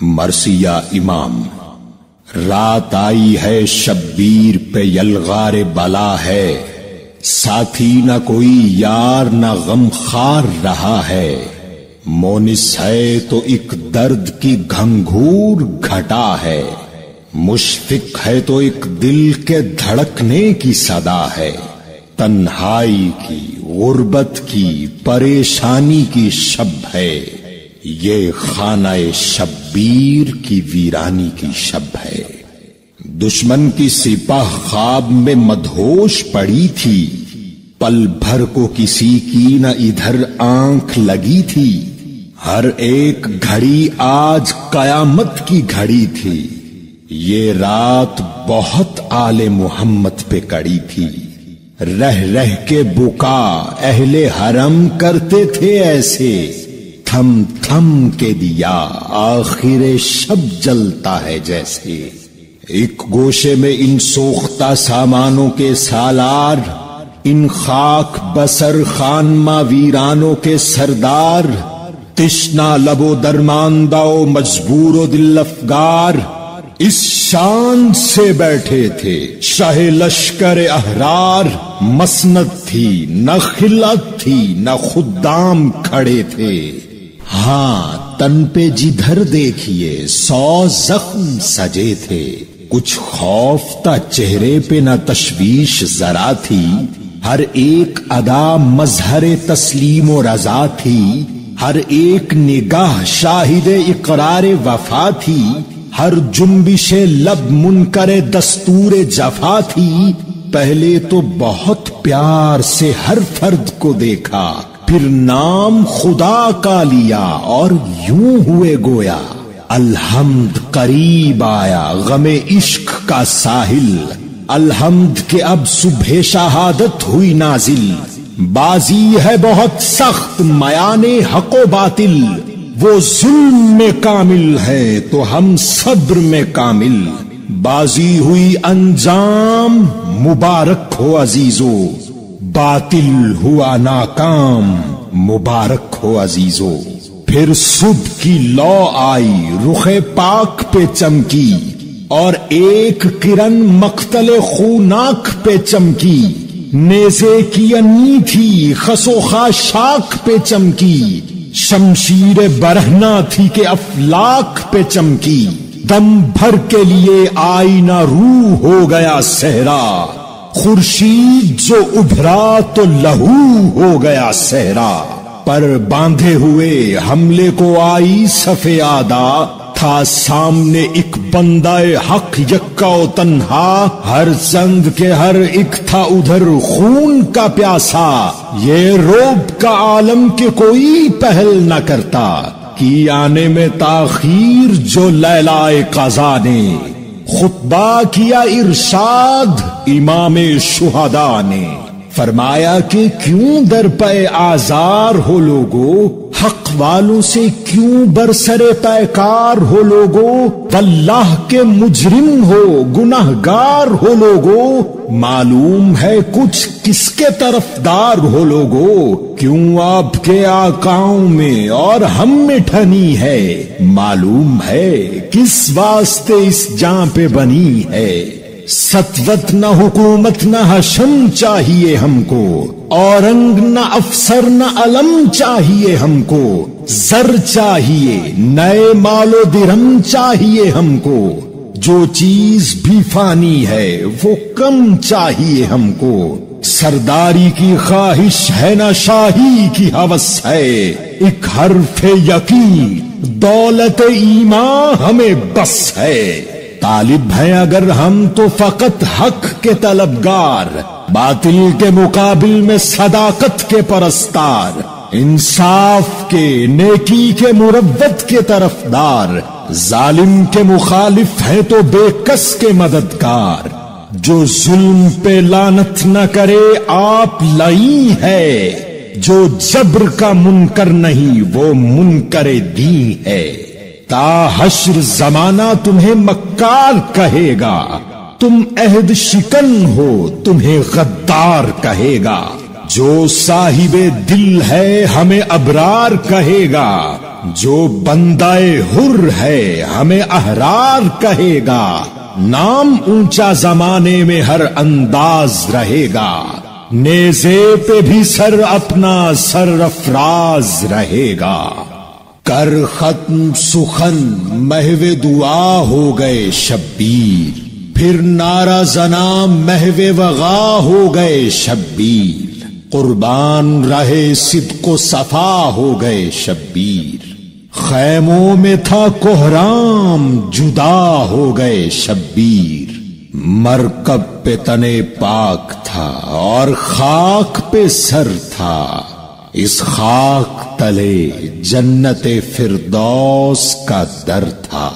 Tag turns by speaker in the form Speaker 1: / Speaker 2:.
Speaker 1: مرثیہ امام۔ رات آئی ہے شبیر پہ یلغار بلا ہے، ساتھی نہ کوئی یار نہ غم خار رہا ہے، مونس ہے تو ایک درد کی گھنگھور گھٹا ہے، مشفق ہے تو ایک دل کے دھڑکنے کی صدا ہے، تنہائی کی غربت کی پریشانی کی شب ہے، یہ خانہ شبیر کی ویرانی کی شب ہے۔ دشمن کی سپاہ خواب میں مدہوش پڑی تھی، پل بھر کو کسی کی نہ ادھر آنکھ لگی تھی، ہر ایک گھڑی آج قیامت کی گھڑی تھی، یہ رات بہت آل محمد پہ کڑی تھی، رہ رہ کے بکا اہل حرم کرتے تھے ایسے، تھم تھم کے دیا آخر شب جلتا ہے جیسے، ایک گوشے میں ان سوختہ سامانوں کے سالار، ان خاک بسر خانمہ ویرانوں کے سردار، تشنا لب و درماندہ و مجبور و دل افگار، اس شان سے بیٹھے تھے شاہ لشکر احرار، مسند تھی نہ خلعت تھی نہ خدام کھڑے تھے، ہاں تن پہ جدھر دیکھیے 100 زخم سجے تھے، کچھ خوف تھا چہرے پہ نہ تشویش ذرا تھی، ہر ایک ادا مظہر تسلیم و رضا تھی، ہر ایک نگاہ شاہد اقرار وفا تھی، ہر جنبش لب منکر دستور جفا تھی، پہلے تو بہت پیار سے ہر فرد کو دیکھا، پھر نام خدا کا لیا اور یوں ہوئے گویا، الحمد قریب آیا غم عشق کا ساحل، الحمد کہ اب صبح شہادت ہوئی نازل، بازی ہے بہت سخت میان حق و باطل، وہ ظلم میں کامل ہے تو ہم صبر میں کامل، بازی ہوئی انجام مبارک ہو عزیزو، باطل ہوا ناکام مبارک ہو عزیزو، پھر صبح کی لو آئی رخ پاک پہ چمکی، اور ایک کرن مقتل خوناک پہ چمکی، نیزے کی انی تھی خس و خاشاک پہ چمکی، شمشیر برہنہ تھی کہ افلاک پہ چمکی، دم بھر کے لیے آئینہ روح ہو گیا صحرا، خورشید جو ابھرا تو لہو ہو گیا صحرا، پر باندھے ہوئے حملے کو آئی صف آدھا، تھا سامنے ایک بندہ حق یکا و تنہا، ہر زنگ کے ہر ایک تھا ادھر خون کا پیاسا، یہ روب کا عالم کے کوئی پہل نہ کرتا، کی آنے میں تاخیر جو لیلہ قضا نے، خطبہ کیا ارشاد امام شہداء نے، فرمایا کہ کیوں در پہ آزار ہو لوگو، حق والوں سے کیوں برسر پیکار ہو لوگو، واللہ کے مجرم ہو گناہگار ہو لوگو، معلوم ہے کچھ کس کے طرفدار ہو لوگو، کیوں آپ کے آقاؤں میں اور ہم میں ٹھنی ہے، معلوم ہے کس واسطے اس جاں پہ بنی ہے، سطوت نہ حکومت نہ حشم چاہیے ہم کو، اورنگ نہ افسر نہ علم چاہیے ہم کو، زر چاہیے نئے مال و درہم چاہیے ہم کو، جو چیز بھی فانی ہے وہ کم چاہیے ہم کو، سرداری کی خواہش ہے نہ شاہی کی ہوس ہے، ایک حرف یقین دولت ایمان ہمیں بس ہے، طالب ہیں اگر ہم تو فقط حق کے طلبگار، باطل کے مقابل میں صداقت کے پرستار، انصاف کے نیکی کے مروت کے طرفدار، ظالم کے مخالف ہیں تو بے کس کے مددگار، جو ظلم پہ لعنت نہ کرے آپ لعین ہے، جو جبر کا منکر نہیں وہ منکر دین ہے، تا حشر زمانہ تمہیں مکار کہے گا، تم عہد شکن ہو تمہیں غدار کہے گا، جو صاحب دل ہے ہمیں ابرار کہے گا، جو بندائے حر ہے ہمیں احرار کہے گا، نام اونچا زمانے میں ہر انداز رہے گا، نیزے پہ بھی سر اپنا سرافراز رہے گا۔ کر ختم سخن محو دعا ہو گئے شبیر، پھر نعرہ زنا محو وغا ہو گئے شبیر، قربان رہے صدق و صفا ہو گئے شبیر، خیموں میں تھا کوہرام جدا ہو گئے شبیر، مرکب پہ تنے پاک تھا اور خاک پہ سر تھا، اس خاک تلے جنت فردوس کا در تھا۔